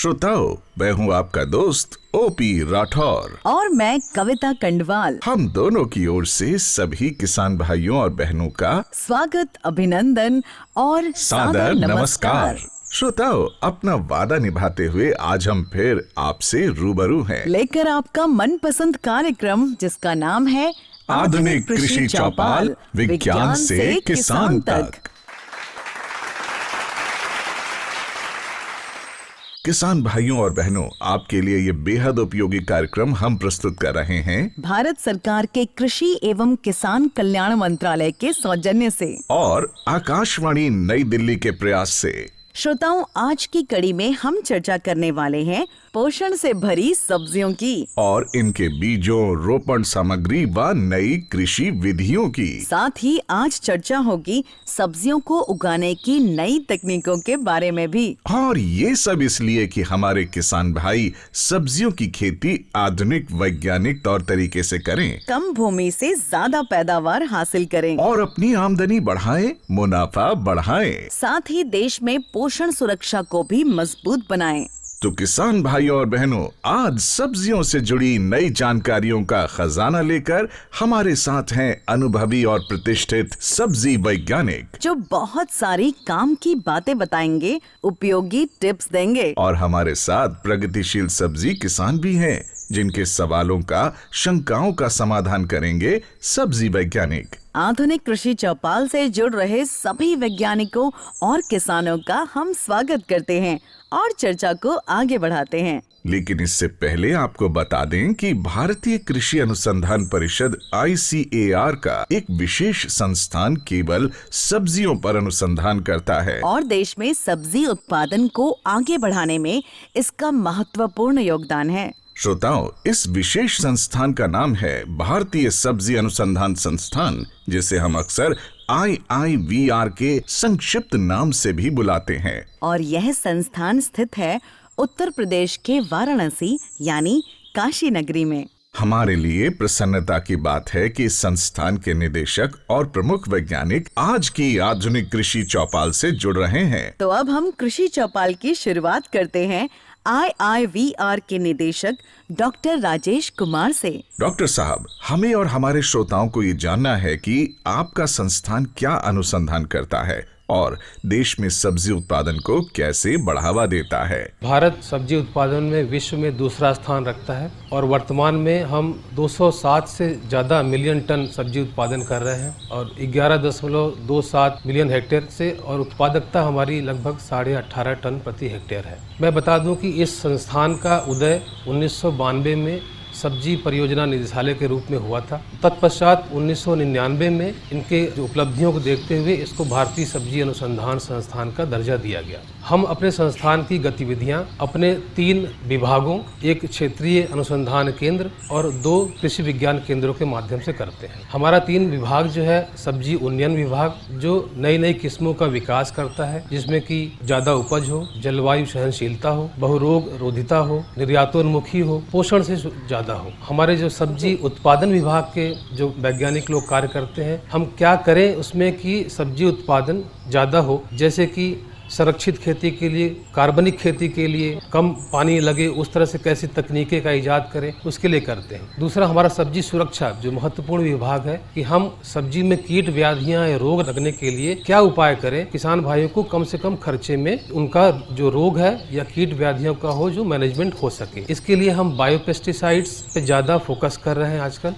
श्रोताओं, मैं हूँ आपका दोस्त ओपी राठौर और मैं कविता कंडवाल। हम दोनों की ओर से सभी किसान भाइयों और बहनों का स्वागत, अभिनंदन और सादर नमस्कार। श्रोताओं, अपना वादा निभाते हुए आज हम फिर आपसे रूबरू हैं, लेकर आपका मनपसंद कार्यक्रम जिसका नाम है आधुनिक कृषि चौपाल, विज्ञान से किसान तक। किसान भाइयों और बहनों, आपके लिए ये बेहद उपयोगी कार्यक्रम हम प्रस्तुत कर रहे हैं भारत सरकार के कृषि एवं किसान कल्याण मंत्रालय के सौजन्य से और आकाशवाणी नई दिल्ली के प्रयास से। श्रोताओं, आज की कड़ी में हम चर्चा करने वाले हैं पोषण से भरी सब्जियों की और इनके बीजों, रोपण सामग्री व नई कृषि विधियों की। साथ ही आज चर्चा होगी सब्जियों को उगाने की नई तकनीकों के बारे में भी। और ये सब इसलिए कि हमारे किसान भाई सब्जियों की खेती आधुनिक वैज्ञानिक तौर तरीके से करें, कम भूमि से ज्यादा पैदावार हासिल करें और अपनी आमदनी बढ़ाएं, मुनाफा बढ़ाएं। साथ ही देश में पोषण सुरक्षा को भी मजबूत बनाएं। तो किसान भाइयों और बहनों, आज सब्जियों से जुड़ी नई जानकारियों का खजाना लेकर हमारे साथ हैं अनुभवी और प्रतिष्ठित सब्जी वैज्ञानिक, जो बहुत सारी काम की बातें बताएंगे, उपयोगी टिप्स देंगे। और हमारे साथ प्रगतिशील सब्जी किसान भी हैं, जिनके सवालों का, शंकाओं का समाधान करेंगे सब्जी वैज्ञानिक। आधुनिक कृषि चौपाल से जुड़ रहे सभी वैज्ञानिकों और किसानों का हम स्वागत करते हैं और चर्चा को आगे बढ़ाते हैं। लेकिन इससे पहले आपको बता दें कि भारतीय कृषि अनुसंधान परिषद ICAR का एक विशेष संस्थान केवल सब्जियों पर अनुसंधान करता है और देश में सब्जी उत्पादन को आगे बढ़ाने में इसका महत्वपूर्ण योगदान है। श्रोताओं, इस विशेष संस्थान का नाम है भारतीय सब्जी अनुसंधान संस्थान, जिसे हम अक्सर IIVR के संक्षिप्त नाम से भी बुलाते हैं। और यह संस्थान स्थित है उत्तर प्रदेश के वाराणसी यानी काशी नगरी में। हमारे लिए प्रसन्नता की बात है कि इस संस्थान के निदेशक और प्रमुख वैज्ञानिक आज की आधुनिक कृषि चौपाल से जुड़ रहे हैं। तो अब हम कृषि चौपाल की शुरुआत करते हैं IIVR के निदेशक डॉक्टर राजेश कुमार से। डॉक्टर साहब, हमें और हमारे श्रोताओं को ये जानना है कि आपका संस्थान क्या अनुसंधान करता है और देश में सब्जी उत्पादन को कैसे बढ़ावा देता है। भारत सब्जी उत्पादन में विश्व में दूसरा स्थान रखता है और वर्तमान में हम 207 से ज़्यादा मिलियन टन सब्जी उत्पादन कर रहे हैं और 11.27 मिलियन हेक्टेयर से, और उत्पादकता हमारी लगभग 18.5 टन प्रति हेक्टेयर है। मैं बता दूं कि इस संस्थान का उदय 1992 में सब्जी परियोजना निदेशालय के रूप में हुआ था। तत्पश्चात 1999 में इनके जो उपलब्धियों को देखते हुए इसको भारतीय सब्जी अनुसंधान संस्थान का दर्जा दिया गया। हम अपने संस्थान की गतिविधियां अपने 3 विभागों, एक क्षेत्रीय अनुसंधान केंद्र और 2 कृषि विज्ञान केंद्रों के माध्यम से करते हैं। हमारा 3 विभाग जो है, सब्जी उन्नयन विभाग जो नई नई किस्मों का विकास करता है, जिसमें कि ज्यादा उपज हो, जलवायु सहनशीलता हो, बहुरोग रोधिता हो, निर्यातोन्मुखी हो, पोषण से ज्यादा हो। हमारे जो सब्जी उत्पादन विभाग के जो वैज्ञानिक लोग कार्य करते हैं, हम क्या करें उसमें कि सब्जी उत्पादन ज्यादा हो, जैसे कि संरक्षित खेती के लिए, कार्बनिक खेती के लिए, कम पानी लगे उस तरह से कैसी तकनीकें का इजाद करें, उसके लिए करते हैं। दूसरा हमारा सब्जी सुरक्षा जो महत्वपूर्ण विभाग है कि हम सब्जी में कीट व्याधियां या रोग लगने के लिए क्या उपाय करें, किसान भाइयों को कम से कम खर्चे में उनका जो रोग है या कीट व्याधियों का हो जो मैनेजमेंट हो सके। इसके लिए हम बायोपेस्टिसाइड्स पे ज्यादा फोकस कर रहे हैं आजकल।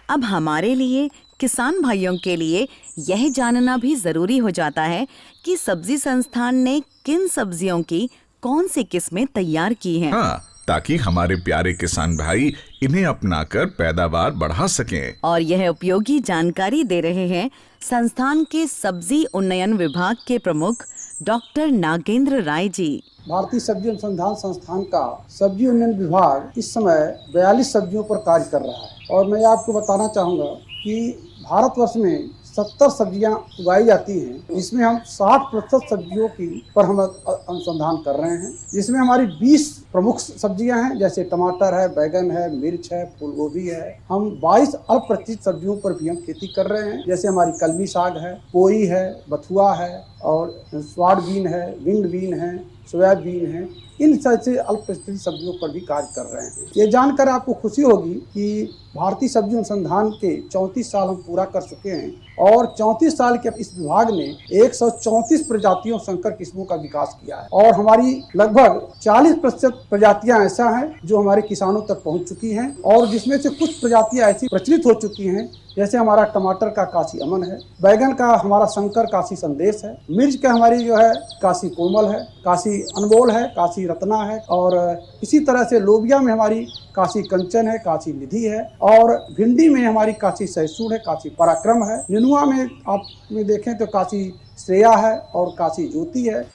अब हमारे लिए, किसान भाइयों के लिए यह जानना भी जरूरी हो जाता है कि सब्जी संस्थान ने किन सब्जियों की कौन सी किस्में तैयार की हैं। हाँ, ताकि हमारे प्यारे किसान भाई इन्हें अपनाकर पैदावार बढ़ा सकें। और यह उपयोगी जानकारी दे रहे हैं संस्थान के सब्जी उन्नयन विभाग के प्रमुख डॉक्टर नागेंद्र राय जी। भारतीय सब्जी अनुसंधान संस्थान का सब्जी उन्नयन विभाग इस समय 42 सब्जियों पर कार्य कर रहा है और मैं आपको बताना चाहूँगा कि भारतवर्ष में 70 सब्जियां उगाई जाती हैं, जिसमें हम 60% सब्जियों की पर हम अनुसंधान कर रहे हैं, जिसमें हमारी 20 प्रमुख सब्जियां हैं, जैसे टमाटर है, बैंगन है, मिर्च है, फूल गोभी है। हम 22 अल्प प्रतिष्ठित सब्जियों पर भी हम खेती कर रहे हैं, जैसे हमारी कलमी साग है, पोई है, बथुआ है और स्वाड बीन है, विंड बीन है, सोयाबीन है। इन सबसे अल्प प्रतिष्ठित सब्जियों पर भी कार्य कर रहे हैं। ये जानकर आपको खुशी होगी कि भारतीय सब्जी अनुसंधान के 34 साल हम पूरा कर चुके हैं और 34 साल के इस विभाग ने 134 प्रजातियों संकर किस्मों का विकास किया है और हमारी लगभग 40% प्रजातियां ऐसा हैं जो हमारे किसानों तक पहुंच चुकी हैं और जिसमें से कुछ प्रजातियां ऐसी प्रचलित हो चुकी हैं, जैसे हमारा टमाटर का काशी अमन है, बैगन का हमारा शंकर काशी संदेश है, मिर्च का हमारी जो है काशी कोमल है, काशी अनमोल है, काशी रत्ना है और इसी तरह से लोबिया में हमारी काशी कंचन है, काशी निधि है और भिंडी में हमारी काशी सैसूर है, काशी पराक्रम है। नेनुआ में आप में देखें तो काशी श्रेया है और काशी ज्योति है।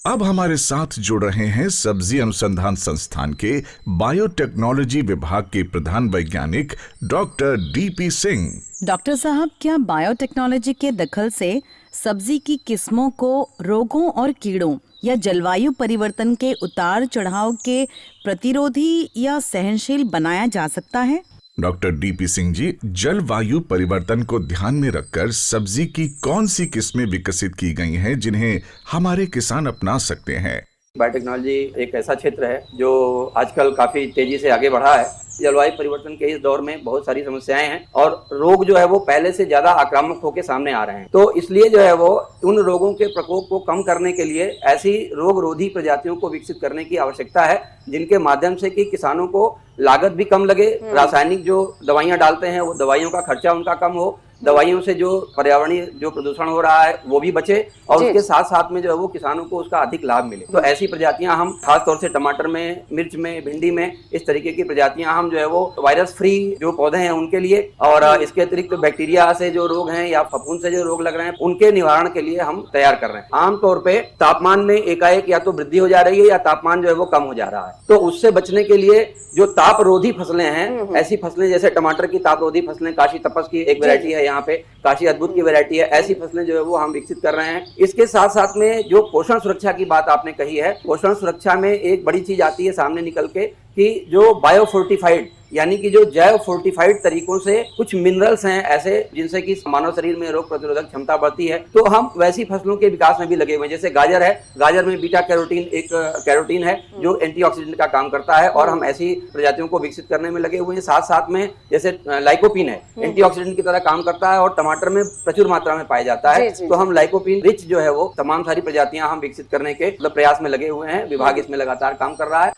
अब हमारे साथ जुड़ रहे हैं सब्जी अनुसंधान संस्थान के बायोटेक्नोलॉजी विभाग के प्रधान वैज्ञानिक डॉक्टर डीपी सिंह। डॉक्टर साहब, क्या बायोटेक्नोलॉजी के दखल से सब्जी की किस्मों को रोगों और कीड़ों या जलवायु परिवर्तन के उतार चढ़ाव के प्रतिरोधी या सहनशील बनाया जा सकता है? डॉक्टर डीपी सिंह जी, जलवायु परिवर्तन को ध्यान में रखकर सब्जी की कौन सी किस्में विकसित की गई हैं जिन्हें हमारे किसान अपना सकते हैं? बायोटेक्नोलॉजी एक ऐसा क्षेत्र है जो आजकल काफी तेजी से आगे बढ़ा है। जलवायु परिवर्तन के इस दौर में बहुत सारी समस्याएं हैं और रोग जो है वो पहले से ज्यादा आक्रामक होकर सामने आ रहे हैं, तो इसलिए जो है वो उन रोगों के प्रकोप को कम करने के लिए ऐसी रोग रोधी प्रजातियों को विकसित करने की आवश्यकता है जिनके माध्यम से कि किसानों को लागत भी कम लगे, रासायनिक जो दवाइयां डालते हैं वो दवाइयों का खर्चा उनका कम हो, दवाइयों से जो पर्यावरणीय जो प्रदूषण हो रहा है वो भी बचे और उसके साथ साथ में जो है वो किसानों को उसका अधिक लाभ मिले। तो ऐसी प्रजातियां हम खास तौर से टमाटर में, मिर्च में, भिंडी में इस तरीके की प्रजातियां हम जो है वो वायरस फ्री जो पौधे हैं उनके लिए और इसके अतिरिक्त बैक्टीरिया से जो रोग हैं या फफूंद से जो रोग लग रहे हैं उनके निवारण के लिए हम तैयार कर रहे हैं। आमतौर पर तापमान में एकाएक या तो वृद्धि हो जा रही है या तापमान जो है वो कम हो जा रहा है, तो उससे बचने के लिए जो तापरोधी फसलें हैं, ऐसी फसलें जैसे टमाटर की तापरोधी फसलें, काशी तपस की एक वैरायटी है, यहाँ पे काशी अद्भुत की वैरायटी है, ऐसी फसलें जो है वो हम विकसित कर रहे हैं। इसके साथ साथ में जो पोषण सुरक्षा की बात आपने कही है, पोषण सुरक्षा में एक बड़ी चीज आती है सामने निकल के कि जो बायोफोर्टिफाइड यानी कि जो जैव फोर्टिफाइड तरीकों से कुछ मिनरल्स हैं ऐसे जिनसे कि मानव शरीर में रोग प्रतिरोधक क्षमता बढ़ती है, तो हम वैसी फसलों के विकास में भी लगे हुए हैं। जैसे गाजर है, गाजर में बीटा कैरोटीन एक कैरोटीन है जो एंटीऑक्सीडेंट का काम करता है और हम ऐसी प्रजातियों को विकसित करने में लगे हुए हैं। साथ साथ में जैसे लाइकोपिन है, एंटीऑक्सीडेंट की तरह काम करता है और टमाटर में प्रचुर मात्रा में पाया जाता है, तो हम लाइकोपिन रिच जो है वो तमाम सारी प्रजातियां हम विकसित करने के प्रयास में लगे हुए हैं। विभाग इसमें लगातार काम कर रहा है।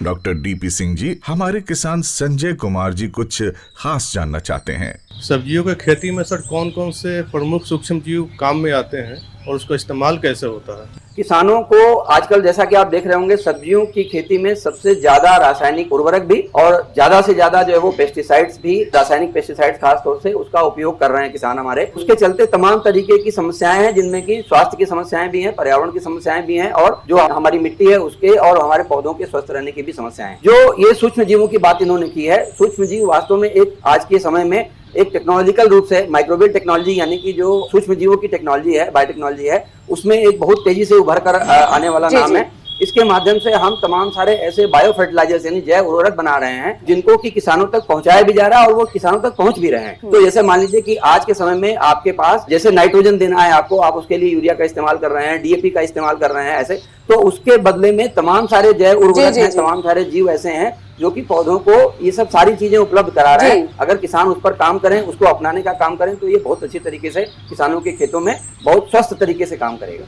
डॉक्टर डीपी सिंह जी, हमारे किसान संजय कुमार जी कुछ खास जानना चाहते हैं। सब्जियों की खेती में सर कौन कौन से प्रमुख सूक्ष्म जीव काम में आते हैं और उसका इस्तेमाल कैसे होता है? किसानों को आजकल जैसा कि आप देख रहे होंगे सब्जियों की खेती में सबसे ज्यादा रासायनिक उर्वरक भी और ज्यादा से ज्यादा जो है वो पेस्टिसाइड्स भी, रासायनिक पेस्टिसाइड्स खास तौर से उसका उपयोग कर रहे हैं किसान हमारे। उसके चलते तमाम तरीके की समस्याएं हैं जिनमें कि स्वास्थ्य की समस्याएं भी हैं, पर्यावरण की समस्याएं भी हैं और जो हमारी मिट्टी है उसके और हमारे पौधों के स्वस्थ रहने की भी समस्याएं हैं। जो ये सूक्ष्म जीवों की बात इन्होंने की है, सूक्ष्म जीव वास्तव में एक आज के समय में एक टेक्नोलॉजिकल रूप से माइक्रोबियल टेक्नोलॉजी यानी कि जो सूक्ष्म जीवों की टेक्नोलॉजी है, बायोटेक्नोलॉजी है, उसमें एक बहुत तेजी से उभर कर आने वाला नाम है। इसके माध्यम से हम तमाम सारे ऐसे बायो फर्टिलाइजर्स यानी जैव उर्वरक बना रहे हैं जिनको कि किसानों तक पहुंचाया भी जा रहा है और वो किसानों तक पहुंच भी रहे हैं। तो जैसे मान लीजिए कि आज के समय में आपके पास जैसे नाइट्रोजन देना है आपको, आप उसके लिए यूरिया का इस्तेमाल कर रहे हैं, डीएपी का इस्तेमाल कर रहे हैं, ऐसे तो उसके बदले में तमाम सारे जैव उर्वरक हैं, तमाम सारे जीव ऐसे हैं जो कि पौधों को ये सब सारी चीजें उपलब्ध करा रहे हैं। अगर किसान उस पर काम करें, उसको अपनाने का काम करें तो ये बहुत अच्छी तरीके से किसानों के खेतों में बहुत स्वस्थ तरीके से काम करेगा।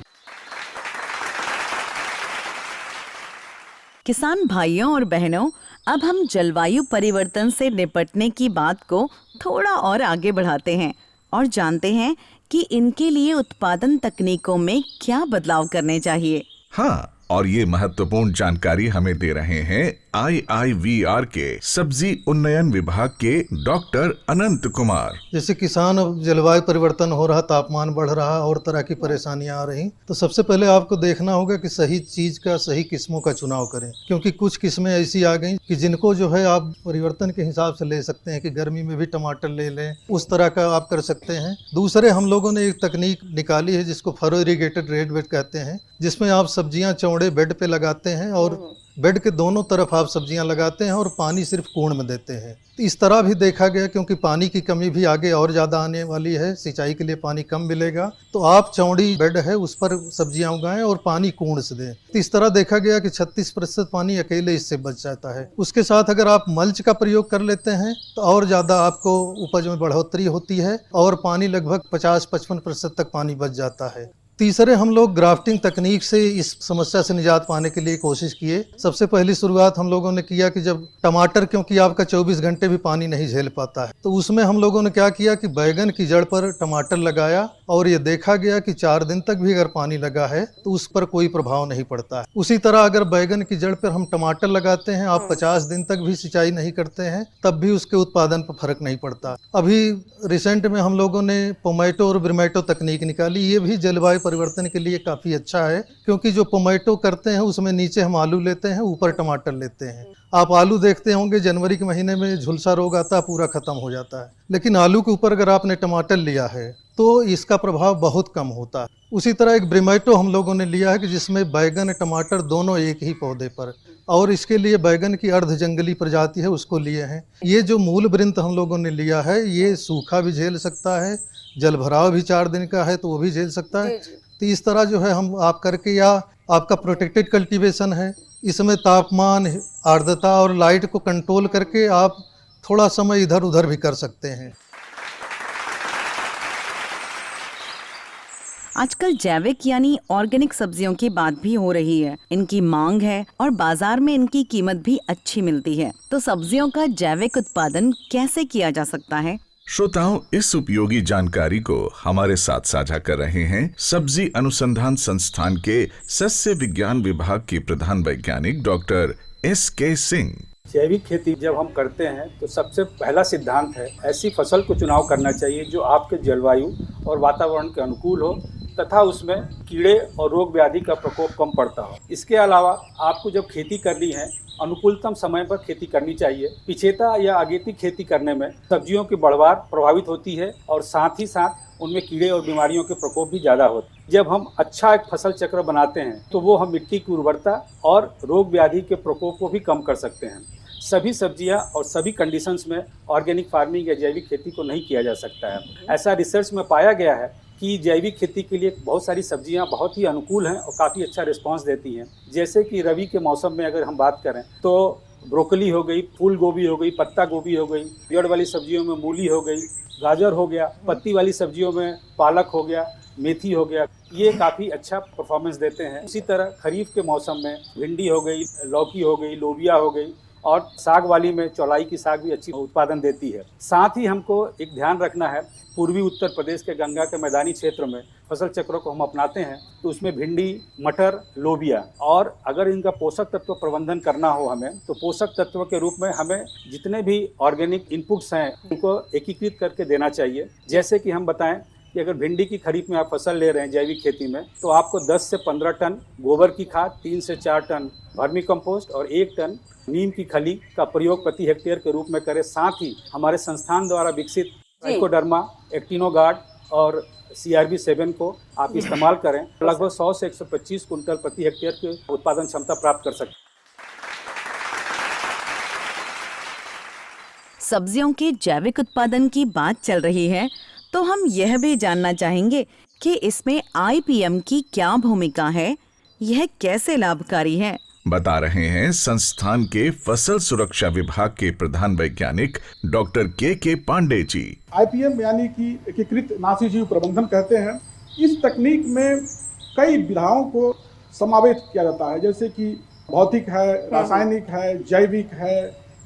किसान भाइयों और बहनों, अब हम जलवायु परिवर्तन से निपटने की बात को थोड़ा और आगे बढ़ाते हैं और जानते हैं कि इनके लिए उत्पादन तकनीकों में क्या बदलाव करने चाहिए। हाँ, और ये महत्वपूर्ण जानकारी हमें दे रहे हैं IIVR के सब्जी उन्नयन विभाग के डॉक्टर अनंत कुमार। जैसे किसान, अब जलवायु परिवर्तन हो रहा, तापमान बढ़ रहा और तरह की परेशानियां आ रही, तो सबसे पहले आपको देखना होगा कि सही चीज का, सही किस्मों का चुनाव करें, क्योंकि कुछ किस्में ऐसी आ गई कि जिनको जो है आप परिवर्तन के हिसाब से ले सकते हैं कि गर्मी में भी टमाटर ले लें, उस तरह का आप कर सकते हैं। दूसरे, हम लोगों ने एक तकनीक निकाली है जिसको फरो इरिगेटेड रेड बेड कहते हैं, जिसमें आप सब्जियां चौड़े बेड पे लगाते हैं और बेड के दोनों तरफ आप सब्जियां लगाते हैं और पानी सिर्फ कुंड में देते हैं। तो इस तरह भी देखा गया, क्योंकि पानी की कमी भी आगे और ज़्यादा आने वाली है, सिंचाई के लिए पानी कम मिलेगा, तो आप चौड़ी बेड है उस पर सब्जियां उगाएं और पानी कुंड से दें। तो इस तरह देखा गया कि 36% पानी अकेले इससे बच जाता है। उसके साथ अगर आप मल्च का प्रयोग कर लेते हैं तो और ज़्यादा आपको उपज में बढ़ोतरी होती है और पानी लगभग 50-55% तक पानी बच जाता है। तीसरे, हम लोग ग्राफ्टिंग तकनीक से इस समस्या से निजात पाने के लिए कोशिश किए। सबसे पहली शुरुआत हम लोगों ने किया कि जब टमाटर, क्योंकि आपका 24 घंटे भी पानी नहीं झेल पाता है, तो उसमें हम लोगों ने क्या किया कि बैगन की जड़ पर टमाटर लगाया और ये देखा गया कि 4 दिन तक भी अगर पानी लगा है तो उस पर कोई प्रभाव नहीं पड़ता है। उसी तरह अगर बैगन की जड़ पर हम टमाटर लगाते हैं, आप 50 दिन तक भी सिंचाई नहीं करते हैं, तब भी उसके उत्पादन पर फर्क नहीं पड़ता। अभी रिसेंट में हम लोगों ने पोमैटो और ब्रिमैटो तकनीक निकाली। ये भी जलवायु परिवर्तन के लिए काफी अच्छा है, क्योंकि जो पोमैटो करते हैं उसमें नीचे हम आलू लेते हैं, ऊपर टमाटर लेते हैं। आप आलू देखते होंगे जनवरी के महीने में झुलसा रोग आता है, पूरा खत्म हो जाता है, लेकिन आलू के ऊपर अगर आपने टमाटर लिया है तो इसका प्रभाव बहुत कम होता है। उसी तरह एक ब्रिमैटो हम लोगों ने लिया है कि जिसमें बैगन टमाटर दोनों एक ही पौधे पर, और इसके लिए बैगन की अर्ध जंगली प्रजाति है उसको लिए हैं। ये जो मूल वृंत हम लोगों ने लिया है ये सूखा भी झेल सकता है, जल भराव भी 4 दिन का है तो वो भी झेल सकता है। तो इस तरह जो है हम आप करके, या आपका प्रोटेक्टेड कल्टीवेशन है, इसमें तापमान, आर्द्रता और लाइट को कंट्रोल करके आप थोड़ा समय इधर उधर भी कर सकते हैं। आजकल जैविक यानी ऑर्गेनिक सब्जियों की बात भी हो रही है। इनकी मांग है और बाजार में इनकी कीमत भी अच्छी मिलती है। तो सब्जियों का जैविक उत्पादन कैसे किया जा सकता है? श्रोताओं, इस उपयोगी जानकारी को हमारे साथ साझा कर रहे हैं सब्जी अनुसंधान संस्थान के सस्य विज्ञान विभाग के प्रधान वैज्ञानिक डॉक्टर SK सिंह। जैविक खेती जब हम करते हैं तो सबसे पहला सिद्धांत है, ऐसी फसल को चुनाव करना चाहिए जो आपके जलवायु और वातावरण के अनुकूल हो तथा उसमें कीड़े और रोग व्याधि का प्रकोप कम पड़ता हो। इसके अलावा आपको जब खेती करनी है, अनुकूलतम समय पर खेती करनी चाहिए। पिछेता या अगेती खेती करने में सब्जियों की बढ़वार प्रभावित होती है और साथ ही साथ उनमें कीड़े और बीमारियों के प्रकोप भी ज़्यादा होते हैं। जब हम अच्छा एक फसल चक्र बनाते हैं तो वो हम मिट्टी की उर्वरता और रोग व्याधि के प्रकोप को भी कम कर सकते हैं। सभी सब्जियां और सभी कंडीशंस में ऑर्गेनिक फार्मिंग या जैविक खेती को नहीं किया जा सकता है। ऐसा रिसर्च में पाया गया है कि जैविक खेती के लिए बहुत सारी सब्जियां बहुत ही अनुकूल हैं और काफ़ी अच्छा रिस्पांस देती हैं। जैसे कि रबी के मौसम में अगर हम बात करें तो ब्रोकली हो गई, फूल गोभी हो गई, पत्ता गोभी हो गई, पेड़ वाली सब्जियों में मूली हो गई, गाजर हो गया, पत्ती वाली सब्जियों में पालक हो गया, मेथी हो गया, ये काफ़ी अच्छा परफॉर्मेंस देते हैं। इसी तरह खरीफ के मौसम में भिंडी हो गई, लौकी हो गई, लोबिया हो गई, और साग वाली में चौलाई की साग भी अच्छी उत्पादन देती है। साथ ही हमको एक ध्यान रखना है, पूर्वी उत्तर प्रदेश के गंगा के मैदानी क्षेत्र में फसल चक्रों को हम अपनाते हैं तो उसमें भिंडी, मटर, लोबिया, और अगर इनका पोषक तत्व प्रबंधन करना हो हमें तो पोषक तत्व के रूप में हमें जितने भी ऑर्गेनिक इनपुट्स हैं उनको एकीकृत करके देना चाहिए। जैसे कि हम बताएं कि अगर भिंडी की खरीफ में आप फसल ले रहे हैं जैविक खेती में तो आपको 10 से 15 टन गोबर की खाद, 3 से 4 टन वर्मी कंपोस्ट और 1 टन नीम की खली का प्रयोग प्रति हेक्टेयर के रूप में करें। साथ ही हमारे संस्थान द्वारा विकसित ट्राइकोडर्मा, एक्टिनोगार्ड और CRB7 को आप इस्तेमाल करें। लगभग 100 से 125 कुंटल प्रति हेक्टेयर की उत्पादन क्षमता प्राप्त कर सकते हैं। सब्जियों के जैविक उत्पादन की बात चल रही है तो हम यह भी जानना चाहेंगे कि इसमें IPM की क्या भूमिका है, यह कैसे लाभकारी है। बता रहे हैं संस्थान के फसल सुरक्षा विभाग के प्रधान वैज्ञानिक doctor KK Pandey ji. IPM यानी कि एकीकृत नाशी जीव प्रबंधन कहते हैं। इस तकनीक में कई विधाओं को समावेश किया जाता है, जैसे कि भौतिक है, रासायनिक है, जैविक है,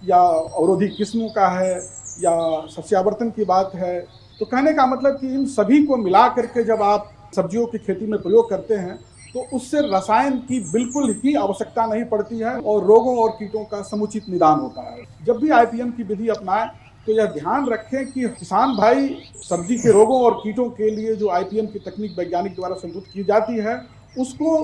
या अवरोधी किस्मों का है, या सस्यावर्तन की बात है। तो कहने का मतलब कि इन सभी को मिला करके जब आप सब्जियों की खेती में प्रयोग करते हैं तो उससे रसायन की बिल्कुल ही आवश्यकता नहीं पड़ती है और रोगों और कीटों का समुचित निदान होता है। जब भी आईपीएम की विधि अपनाएं तो यह ध्यान रखें कि किसान भाई सब्जी के रोगों और कीटों के लिए जो आईपीएम की तकनीक वैज्ञानिक द्वारा संतुलित की जाती है उसको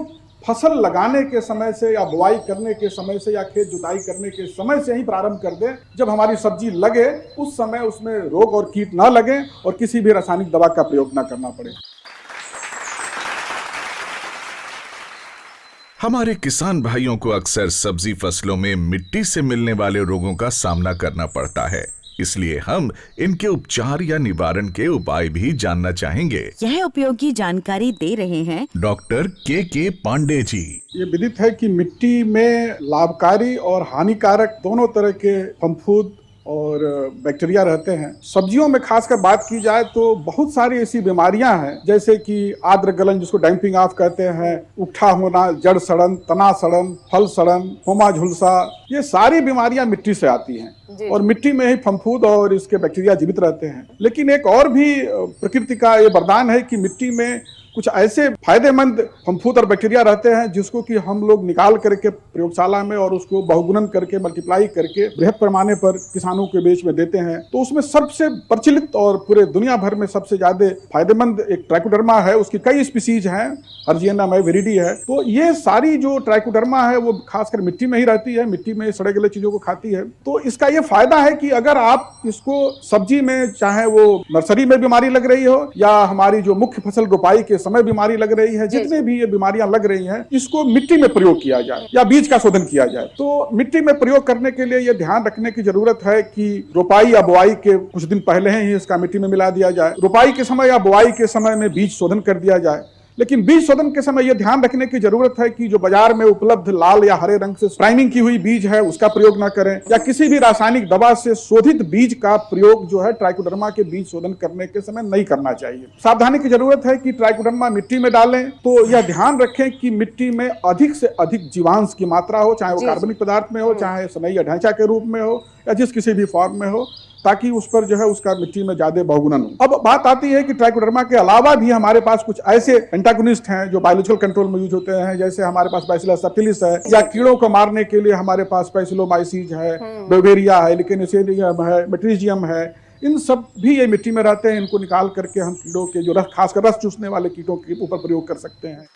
फसल लगाने के समय से या बुआई करने के समय से या खेत जुताई करने के समय से ही प्रारंभ कर दें। जब हमारी सब्जी लगे उस समय उसमें रोग और कीट ना लगे और किसी भी रासायनिक दवा का प्रयोग ना करना पड़े। हमारे किसान भाइयों को अक्सर सब्जी फसलों में मिट्टी से मिलने वाले रोगों का सामना करना पड़ता है, इसलिए हम इनके उपचार या निवारण के उपाय भी जानना चाहेंगे। यह उपयोगी जानकारी दे रहे हैं डॉक्टर के पांडे जी। ये विदित है कि मिट्टी में लाभकारी और हानिकारक दोनों तरह के फफूंद और बैक्टीरिया रहते हैं। सब्जियों में खासकर बात की जाए तो बहुत सारी ऐसी बीमारियां हैं जैसे कि आर्द्र गलन जिसको डैम्पिंग ऑफ कहते हैं, उठा होना, जड़ सड़न, तना सड़न, फल सड़न, होमा झुलसा, ये सारी बीमारियां मिट्टी से आती हैं और मिट्टी में ही फफूंद और इसके बैक्टीरिया जीवित रहते हैं। लेकिन एक और भी प्रकृति का ये वरदान है कि मिट्टी में कुछ ऐसे फायदेमंद फफूंद और बैक्टीरिया रहते हैं जिसको कि हम लोग निकाल करके प्रयोगशाला में और उसको बहुगुणन करके मल्टीप्लाई करके बृहद पैमाने पर किसानों के बीच में देते हैं। तो उसमें सबसे प्रचलित और पूरे दुनिया भर में सबसे ज्यादा फायदेमंद एक ट्राइकोडर्मा है। उसकी कई स्पीसीज हैं, अर्जियनम है, विरिडी है। तो ये सारी जो ट्राइकोडर्मा है वो खासकर मिट्टी में ही रहती है, मिट्टी में सड़े गले चीजों को खाती है। तो इसका ये फायदा है कि अगर आप इसको सब्जी में, चाहे वो नर्सरी में बीमारी लग रही हो या हमारी जो मुख्य फसल रोपाई के समय बीमारी लग रही है, जितने भी ये बीमारियां लग रही हैं, इसको मिट्टी में प्रयोग किया जाए या बीज का शोधन किया जाए। तो मिट्टी में प्रयोग करने के लिए ये ध्यान रखने की जरूरत है कि रोपाई या बुआई के कुछ दिन पहले ही इसका मिट्टी में मिला दिया जाए। रोपाई के समय या बुआई के समय में बीज शोधन कर दिया जाए। लेकिन बीज शोधन के समय यह ध्यान रखने की जरूरत है कि जो बाजार में उपलब्ध लाल या हरे रंग से प्राइमिंग की हुई बीज है उसका प्रयोग न करें या किसी भी रासायनिक दवा से शोधित बीज का प्रयोग जो है ट्राइकोडर्मा के बीज शोधन करने के समय नहीं करना चाहिए। सावधानी की जरूरत है कि ट्राइकोडर्मा मिट्टी में डालें तो यह ध्यान रखें कि मिट्टी में अधिक से अधिक जीवांश की मात्रा हो, चाहे वो कार्बनिक पदार्थ में हो, चाहे सनई ढांचा के रूप में हो या जिस किसी भी फॉर्म में हो, ताकि उस पर जो है उसका मिट्टी में ज्यादा बहुगुणन हो। अब बात आती है कि ट्राइकोडर्मा के अलावा भी हमारे पास कुछ ऐसे एंटागोनिस्ट हैं जो बायोलॉजिकल कंट्रोल में यूज होते हैं। जैसे हमारे पास बैसिलस सबटिलिस है या कीड़ों को मारने के लिए हमारे पास पैसिलोमाइसीज है, बेवेरिया है, लिकेनिसियम है, मेट्रीजियम है। इन सब भी ये मिट्टी में रहते हैं। इनको निकाल करके हम कीड़ों के जो खासकर रस चूसने वाले कीटों के ऊपर प्रयोग कर सकते हैं।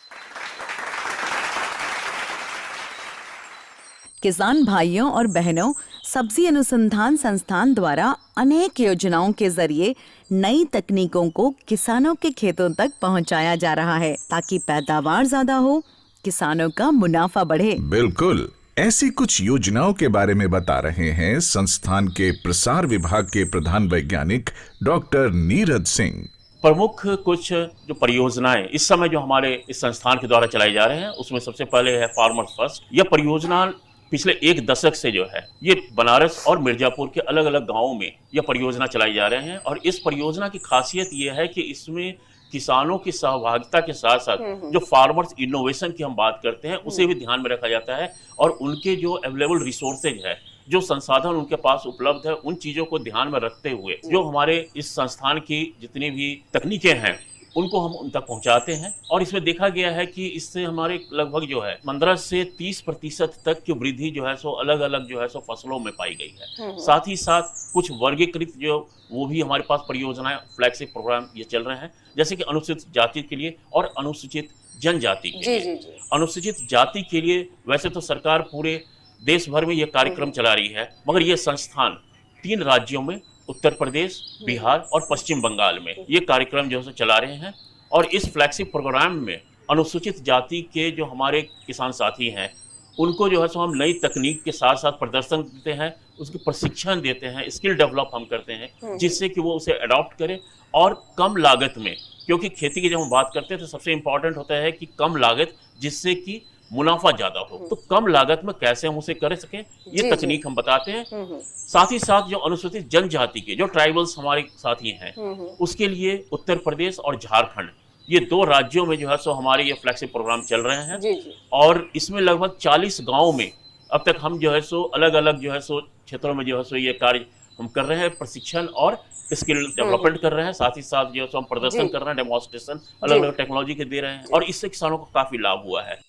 किसान भाइयों और बहनों, सब्जी अनुसंधान संस्थान द्वारा अनेक योजनाओं के जरिए नई तकनीकों को किसानों के खेतों तक पहुंचाया जा रहा है ताकि पैदावार ज्यादा हो, किसानों का मुनाफा बढ़े। बिल्कुल, ऐसी कुछ योजनाओं के बारे में बता रहे हैं संस्थान के प्रसार विभाग के प्रधान वैज्ञानिक डॉक्टर नीरज सिंह। प्रमुख कुछ जो परियोजनाएं इस समय जो हमारे इस संस्थान के द्वारा चलाई जा रहे हैं उसमें सबसे पहले है फार्मर फर्स्ट। यह परियोजना पिछले एक दशक से जो है ये बनारस और मिर्जापुर के अलग अलग गांवों में यह परियोजना चलाई जा रहे हैं और इस परियोजना की खासियत ये है कि इसमें किसानों की सहभागिता के साथ साथ जो फार्मर्स इनोवेशन की हम बात करते हैं उसे भी ध्यान में रखा जाता है और उनके जो अवेलेबल रिसोर्सेज है, जो संसाधन उनके पास उपलब्ध है, उन चीजों को ध्यान में रखते हुए जो हमारे इस संस्थान की जितनी भी तकनीकें हैं उनको हम उन तक पहुंचाते हैं। और इसमें देखा गया है कि इससे हमारे लगभग जो है 15 से 30% तक की वृद्धि जो है सो अलग अलग जो है सो फसलों में पाई गई है। साथ ही साथ कुछ वर्गीकृत जो वो भी हमारे पास परियोजनाएं, फ्लैगशिप प्रोग्राम ये चल रहे हैं, जैसे कि अनुसूचित जाति के लिए और अनुसूचित जनजाति के लिए। अनुसूचित जाति के लिए वैसे तो सरकार पूरे देश भर में ये कार्यक्रम चला रही है, मगर ये संस्थान 3 राज्यों में, उत्तर प्रदेश, बिहार और पश्चिम बंगाल में ये कार्यक्रम जो है चला रहे हैं। और इस फ्लैगशिप प्रोग्राम में अनुसूचित जाति के जो हमारे किसान साथी हैं उनको जो है सो हम नई तकनीक के साथ साथ प्रदर्शन देते हैं, उसके प्रशिक्षण देते हैं, स्किल डेवलप हम करते हैं जिससे कि वो उसे अडॉप्ट करें और कम लागत में, क्योंकि खेती की जब हम बात करते हैं तो सबसे इम्पोर्टेंट होता है कि कम लागत जिससे कि मुनाफा ज्यादा हो। तो कम लागत में कैसे हम उसे कर सकें ये तकनीक हम बताते हैं। साथ ही साथ जो अनुसूचित जनजाति के जो ट्राइबल्स हमारे साथी हैं उसके लिए उत्तर प्रदेश और झारखंड, ये 2 राज्यों में जो है सो हमारे ये फ्लैगशिप प्रोग्राम चल रहे हैं। और इसमें लगभग 40 गाँव में अब तक हम जो है सो अलग अलग जो है सो क्षेत्रों में जो है सो ये कार्य हम कर रहे हैं प्रशिक्षण और स्किल डेवलपमेंट कर रहे हैं, साथ ही साथ जो हम प्रदर्शन कर रहे हैं, डेमोन्स्ट्रेशन अलग अलग टेक्नोलॉजी के दे रहे हैं और इससे किसानों को काफी लाभ हुआ है।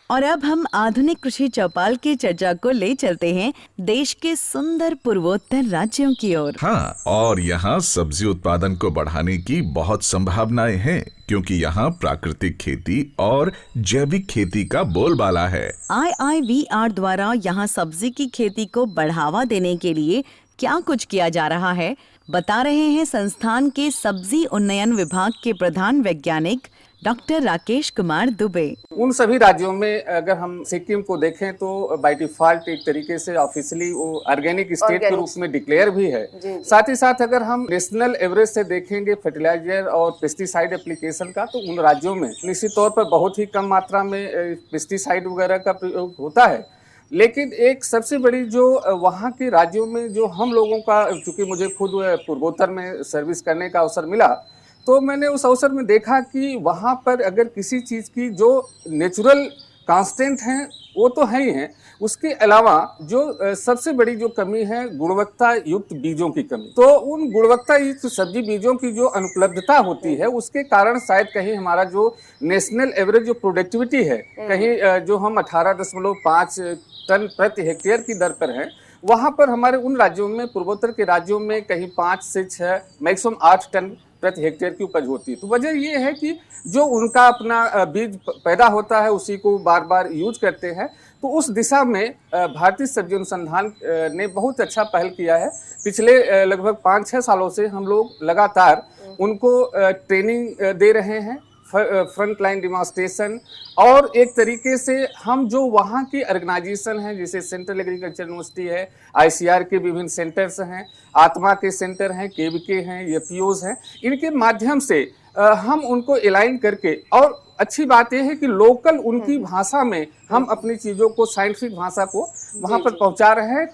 और अब हम आधुनिक कृषि चौपाल की चर्चा को ले चलते हैं देश के सुंदर पूर्वोत्तर राज्यों की ओर। हाँ, और यहाँ सब्जी उत्पादन को बढ़ाने की बहुत संभावनाएं हैं, क्योंकि यहाँ प्राकृतिक खेती और जैविक खेती का बोलबाला है। IIVR द्वारा यहाँ सब्जी की खेती को बढ़ावा देने के लिए क्या कुछ किया जा रहा है, बता रहे हैं संस्थान के सब्जी उन्नयन विभाग के प्रधान वैज्ञानिक डॉक्टर राकेश कुमार दुबे। उन सभी राज्यों में अगर हम सिक्किम को देखें तो बाय डिफॉल्ट एक तरीके से ऑफिशियली वो ऑर्गेनिक स्टेट के रूप में डिक्लेयर भी है। साथ ही साथ अगर हम नेशनल एवरेज से देखेंगे फर्टिलाइजर और पेस्टिसाइड एप्लीकेशन का, तो उन राज्यों में निश्चित तौर पर बहुत ही कम मात्रा में पेस्टिसाइड वगैरह का प्रयोग होता है। लेकिन एक सबसे बड़ी जो वहाँ के राज्यों में जो हम लोगों का, चूंकि मुझे खुद पूर्वोत्तर में सर्विस करने का अवसर मिला, तो मैंने उस अवसर में देखा कि वहाँ पर अगर किसी चीज़ की जो नेचुरल कांस्टेंट हैं वो तो है ही हैं, उसके अलावा जो सबसे बड़ी जो कमी है गुणवत्ता युक्त बीजों की कमी। तो उन गुणवत्ता युक्त सब्जी बीजों की जो अनुपलब्धता होती है उसके कारण शायद कहीं हमारा जो नेशनल एवरेज जो प्रोडक्टिविटी है, कहीं जो हम 18.5 टन प्रति हेक्टेयर की दर पर हैं, वहाँ पर हमारे उन राज्यों में, पूर्वोत्तर के राज्यों में कहीं 5 से 6 मैक्सिमम 8 टन प्रति हेक्टेयर की उपज होती है। तो वजह ये है कि जो उनका अपना बीज पैदा होता है उसी को बार बार यूज करते हैं। तो उस दिशा में भारतीय सब्जी अनुसंधान ने बहुत अच्छा पहल किया है। पिछले लगभग 5-6 सालों से हम लोग लगातार उनको ट्रेनिंग दे रहे हैं, फ्रंट लाइन डिमॉन्स्ट्रेशन, और एक तरीके से हम जो वहाँ की ऑर्गेनाइजेशन हैं, जैसे सेंट्रल एग्रीकल्चर यूनिवर्सिटी है, ICR के विभिन्न सेंटर्स हैं, आत्मा के सेंटर हैं, KVK हैं, FPOs हैं, इनके माध्यम से हम उनको अलाइन करके, और अच्छी बात यह है कि लोकल उनकी भाषा में हम अपनी चीज़ों को, साइंटिफिक भाषा को वहाँ पर पहुँचा रहे हैं।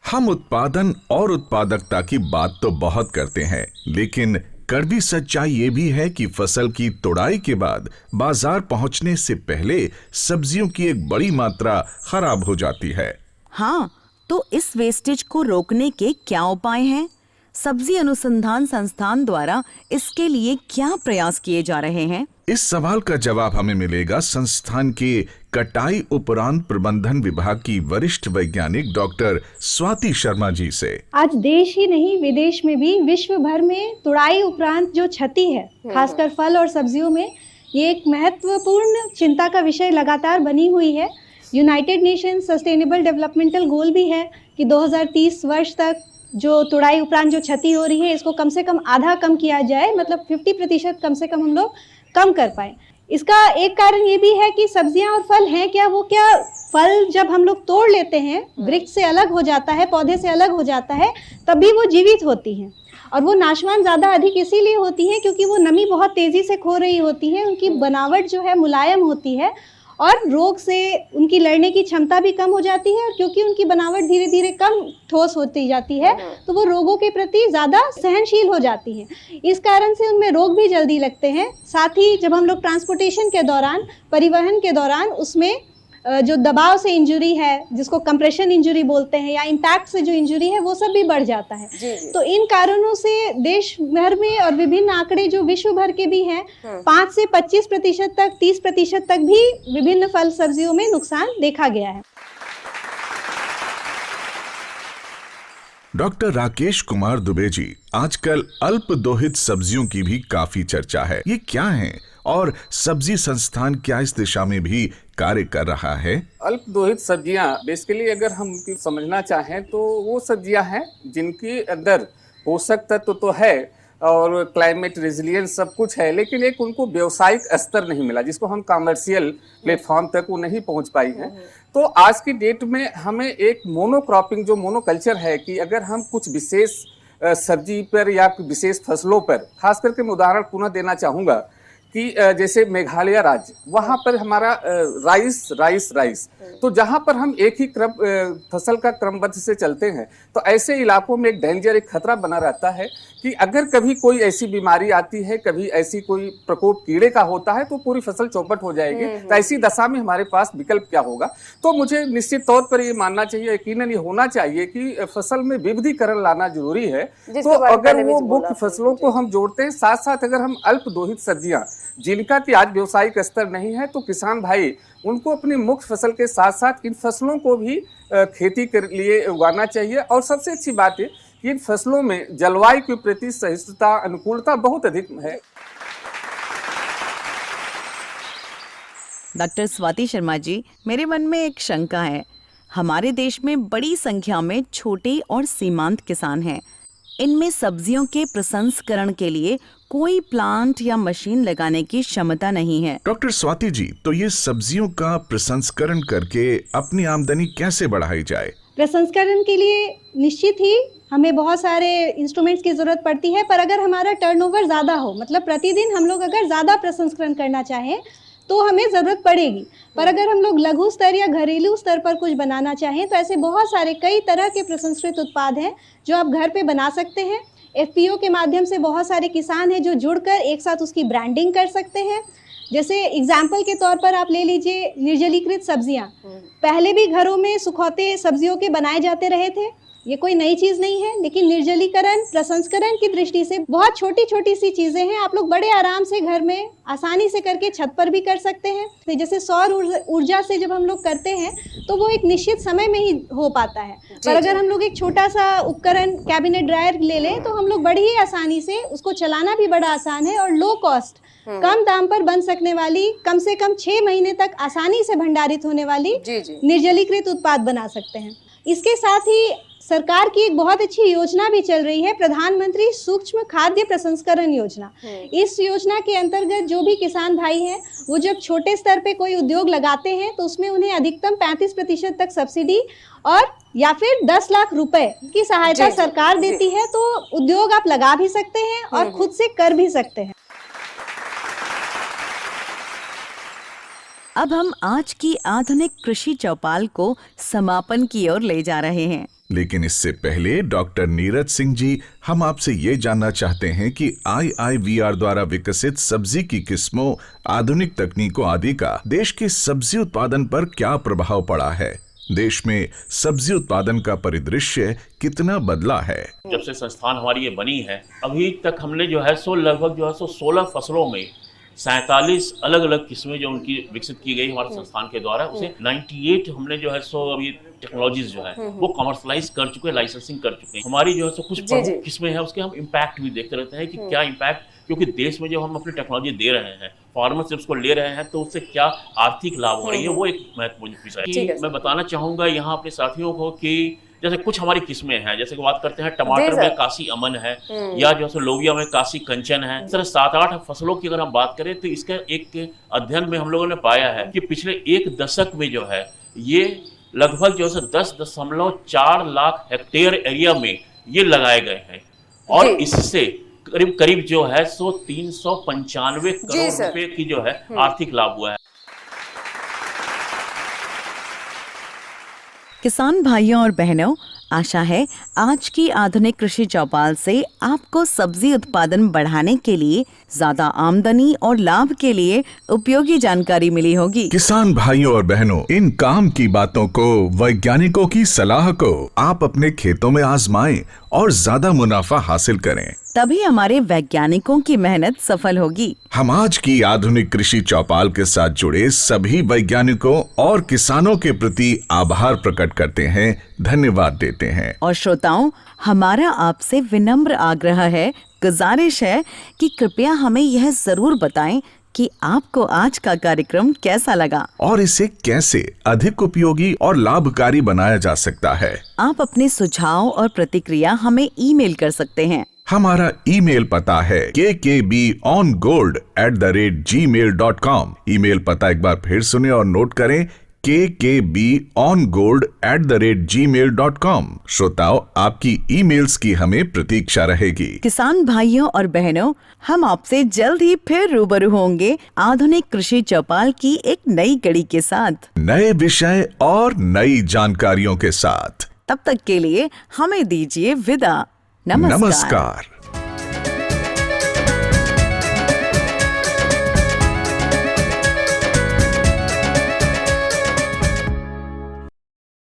हम उत्पादन और उत्पादकता की बात तो बहुत करते हैं, लेकिन कड़वी सच्चाई ये भी है कि फसल की तुड़ाई के बाद बाजार पहुंचने से पहले सब्जियों की एक बड़ी मात्रा खराब हो जाती है। हाँ, तो इस वेस्टेज को रोकने के क्या उपाय हैं? सब्जी अनुसंधान संस्थान द्वारा इसके लिए क्या प्रयास किए जा रहे हैं? इस सवाल का जवाब हमें मिलेगा संस्थान के कटाई उपरांत प्रबंधन विभाग की वरिष्ठ वैज्ञानिक डॉक्टर स्वाति शर्मा जी से। आज देश ही नहीं विदेश में भी, विश्व भर में तुड़ाई उपरांत जो क्षति है, खासकर फल और सब्जियों में, ये एक महत्वपूर्ण चिंता का विषय लगातार बनी हुई है। यूनाइटेड नेशन सस्टेनेबल डेवलपमेंटल गोल भी है कि 2030 वर्ष तक जो तुड़ाई उपरांत जो क्षति हो रही है इसको कम से कम आधा कम किया जाए, मतलब 50% कम से कम हम लोग कम कर पाए। इसका एक कारण ये भी है कि सब्जियां और फल हैं क्या, वो क्या फल जब हम लोग तोड़ लेते हैं, वृक्ष से अलग हो जाता है, पौधे से अलग हो जाता है, तभी वो जीवित होती हैं। और वो नाशवान ज़्यादा अधिक इसीलिए होती हैं क्योंकि वो नमी बहुत तेज़ी से खो रही होती है, उनकी बनावट जो है मुलायम होती है और रोग से उनकी लड़ने की क्षमता भी कम हो जाती है। और क्योंकि उनकी बनावट धीरे धीरे कम ठोस होती जाती है तो वो रोगों के प्रति ज़्यादा सहनशील हो जाती हैं। इस कारण से उनमें रोग भी जल्दी लगते हैं। साथ ही जब हम लोग ट्रांसपोर्टेशन के दौरान, परिवहन के दौरान, उसमें जो दबाव से इंजरी है, जिसको कंप्रेशन इंजरी बोलते हैं, या इम्पैक्ट से जो इंजरी है, वो सब भी बढ़ जाता है। तो इन कारणों से देश भर में, और विभिन्न आंकड़े जो विश्व भर के भी हैं, 5 से 25% तक, 30% तक भी विभिन्न फल सब्जियों में नुकसान देखा गया है। डॉक्टर राकेश कुमार दुबे जी, आजकल अल्प दोहित सब्जियों की भी काफी चर्चा है। ये क्या है और सब्जी संस्थान क्या इस दिशा में भी कार्य कर रहा है? अल्प दोहित सब्जियां बेसिकली अगर हम उनकी समझना चाहें तो वो सब्जियां हैं जिनके अंदर पोषक तत्व तो है और क्लाइमेट रेजिलियंस सब कुछ है, लेकिन एक उनको व्यावसायिक स्तर नहीं मिला, जिसको हम कमर्शियल प्लेटफॉर्म तक वो नहीं पहुंच पाई हैं। तो आज की डेट में हमें एक मोनोक्रॉपिंग, जो मोनोकल्चर है, कि अगर हम कुछ विशेष सब्जी पर या विशेष फसलों पर, खास करके मैं उदाहरण पुनः देना चाहूँगा कि जैसे मेघालय राज्य, वहाँ पर हमारा राइस, तो जहाँ पर हम एक ही फसल का क्रमबद्ध से चलते हैं, तो ऐसे इलाकों में एक खतरा बना रहता है कि अगर कभी कोई ऐसी बीमारी आती है, कभी ऐसी कोई प्रकोप कीड़े का होता है, तो पूरी फसल चौपट हो जाएगी। तो ऐसी दशा में हमारे पास विकल्प क्या होगा? तो मुझे निश्चित तौर पर ये मानना चाहिए, यकीनन ये होना चाहिए कि फसल में विविधीकरण लाना जरूरी है। तो अगर वो मुख्य फसलों को हम जोड़ते हैं, साथ साथ अगर हम अल्प दोहित सब्जियां जिनका कि आज व्यवसायिक स्तर नहीं है, तो किसान भाई उनको अपनी मुख्य फसल के साथ साथ इन फसलों को भी खेती के लिए उगाना चाहिए। और सबसे अच्छी बात है कि इन फसलों में जलवायु के प्रति सहिष्णुता, अनुकूलता बहुत अधिक है। डॉक्टर स्वाति शर्मा जी, मेरे मन में एक शंका है। हमारे देश में बड़ी संख्या में छोटे और सीमांत किसान हैं। इनमें सब्जियों के प्रसंस्करण के लिए कोई प्लांट या मशीन लगाने की क्षमता नहीं है। डॉक्टर स्वाति जी, तो ये सब्जियों का प्रसंस्करण करके अपनी आमदनी कैसे बढ़ाई जाए? प्रसंस्करण के लिए निश्चित ही हमें बहुत सारे इंस्ट्रूमेंट्स की जरूरत पड़ती है, पर अगर हमारा टर्नओवर ज़्यादा हो, मतलब प्रतिदिन हम लोग अगर ज़्यादा प्रसंस्करण करना चाहें तो हमें ज़रूरत पड़ेगी। पर अगर हम लोग लघु स्तर या घरेलू स्तर पर कुछ बनाना चाहें तो ऐसे बहुत सारे कई तरह के प्रसंस्कृत उत्पाद हैं जो आप घर पे बना सकते हैं। FPO के माध्यम से बहुत सारे किसान हैं जो जुड़कर एक साथ उसकी ब्रांडिंग कर सकते हैं। जैसे एग्जाम्पल के तौर पर आप ले लीजिए निर्जलीकृत सब्जियां। पहले भी घरों में सुखौते सब्जियों के बनाए जाते रहे थे, ये कोई नई चीज़ नहीं है, लेकिन निर्जलीकरण प्रसंस्करण की दृष्टि से बहुत छोटी छोटी सी चीज़ें हैं। आप लोग बड़े आराम से घर में आसानी से करके छत पर भी कर सकते हैं। जैसे सौर ऊर्जा से जब हम लोग करते हैं तो वो एक निश्चित समय में ही हो पाता है, पर अगर हम लोग एक छोटा सा उपकरण कैबिनेट ड्रायर ले लें तो हम लोग बड़ी ही आसानी से उसको चलाना भी बड़ा आसान है और लो कॉस्ट, कम दाम पर बन सकने वाली, कम से कम 6 महीने तक आसानी से भंडारित होने वाली निर्जलीकृत उत्पाद बना सकते हैं। इसके साथ ही सरकार की एक बहुत अच्छी योजना भी चल रही है, प्रधानमंत्री सूक्ष्म खाद्य प्रसंस्करण योजना। इस योजना के अंतर्गत जो भी किसान भाई हैं वो जब छोटे स्तर पे कोई उद्योग लगाते हैं तो उसमें उन्हें अधिकतम 35% तक सब्सिडी और या फिर 10 लाख रुपए की सहायता सरकार देती है। तो उद्योग आप लगा भी सकते हैं और खुद से कर भी सकते हैं। अब हम आज की आधुनिक कृषि चौपाल को समापन की ओर ले जा रहे हैं, लेकिन इससे पहले डॉक्टर नीरज सिंह जी, हम आपसे ये जानना चाहते हैं कि IIVR द्वारा विकसित सब्जी की किस्मों, आधुनिक तकनीकों आदि का देश के सब्जी उत्पादन पर क्या प्रभाव पड़ा है? देश में सब्जी उत्पादन का परिदृश्य कितना बदला है? जब से संस्थान हमारी ये बनी है, अभी तक हमने जो है लगभग 16 फसलों में 47 अलग अलग किस्में जो उनकी विकसित की गई हमारे संस्थान के द्वारा, उसे 98 हमने जो है अभी टेक्नोलॉजीज जो है वो कमर्शलाइज कर चुके हैं, लाइसेंसिंग कर चुके हैं। हमारी जो है कुछ प्रमुख किस्में हैं, उसके हम इम्पैक्ट भी देखते रहते हैं कि क्या इम्पैक्ट, क्योंकि देश में जो हम अपनी टेक्नोलॉजी दे रहे हैं, फार्मर से उसको ले रहे हैं, तो उससे क्या आर्थिक लाभ हो रही है, वो एक महत्वपूर्ण विषय है। मैं बताना चाहूँगा यहाँ अपने साथियों को कि जैसे कुछ हमारी किस्में हैं, जैसे कि बात करते हैं टमाटर में काशी अमन है, या जो है लोबिया में काशी कंचन है। इस तरह 7-8 फसलों की अगर हम बात करें तो इसका एक अध्ययन में हम लोगों ने पाया है कि पिछले 1 दशक में जो है ये लगभग जो है 10.4 लाख हेक्टेयर एरिया में ये लगाए गए हैं, और इससे करीब जो है 395 करोड़ रुपए की जो है आर्थिक लाभ हुआ है। किसान भाइयों और बहनों, आशा है आज की आधुनिक कृषि चौपाल से आपको सब्जी उत्पादन बढ़ाने के लिए, ज्यादा आमदनी और लाभ के लिए उपयोगी जानकारी मिली होगी। किसान भाइयों और बहनों, इन काम की बातों को, वैज्ञानिकों की सलाह को आप अपने खेतों में आजमाएं और ज्यादा मुनाफा हासिल करें, तभी हमारे वैज्ञानिकों की मेहनत सफल होगी। हम आज की आधुनिक कृषि चौपाल के साथ जुड़े सभी वैज्ञानिकों और किसानों के प्रति आभार प्रकट करते हैं, धन्यवाद देते हैं। और श्रोताओं, हमारा आपसे विनम्र आग्रह है, गुजारिश है कि कृपया हमें यह जरूर बताएं कि आपको आज का कार्यक्रम कैसा लगा और इसे कैसे अधिक उपयोगी और लाभकारी बनाया जा सकता है। आप अपने सुझाव और प्रतिक्रिया हमें ईमेल कर सकते हैं। हमारा ईमेल पता है kkbongold@gmail.com। ईमेल पता एक बार फिर सुने और नोट करें, kkbongold@gmail.com। श्रोताओ, आपकी ईमेल्स की हमें प्रतीक्षा रहेगी। किसान भाइयों और बहनों, हम आपसे जल्द ही फिर रूबरू होंगे आधुनिक कृषि चौपाल की एक नई कड़ी के साथ, नए विषय और नई जानकारियों के साथ। तब तक के लिए हमें दीजिए विदा। नमस्कार। नमस्कार।